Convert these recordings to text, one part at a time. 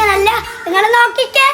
കാണിക്കാനല്ല, നിങ്ങൾ നോക്കിക്കേ.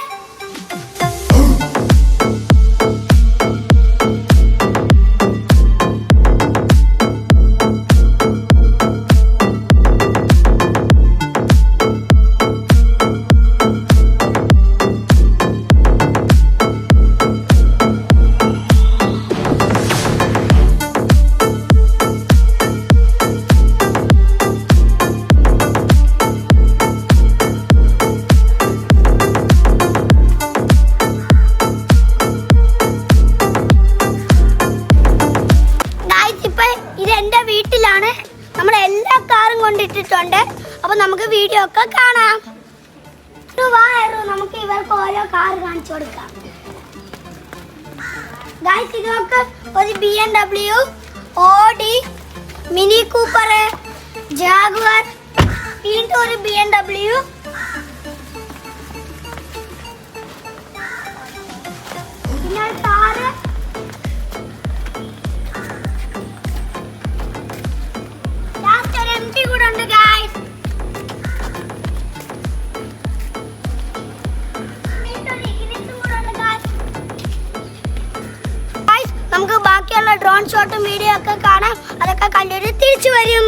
ഇതെന്റെ വീട്ടിലാണ്, നമ്മൾ എല്ലാ കാറും കൊണ്ടിട്ടിട്ടുണ്ട്. അപ്പൊ നമുക്ക് വീഡിയോ ഒക്കെ കാണാം. നമുക്ക് ഇവർക്ക് ഓരോ കാർ കാണിച്ചു കൊടുക്കാം. ഗൈസ്, ഇതൊക്കെ ഒരു BMW, Audi, Mini Cooper, Jaguar, വീണ്ടും ഒരു BMW, പിന്നെ ഒരു കാറ്, കൂടെ ഉണ്ട് ഗൈസ്. നമുക്ക് ബാക്കിയുള്ള ഡ്രോൺ ഷോട്ടും വീഡിയോ ഒക്കെ കാണാം. അതൊക്കെ കണ്ടിട്ട് തിരിച്ചു വരും.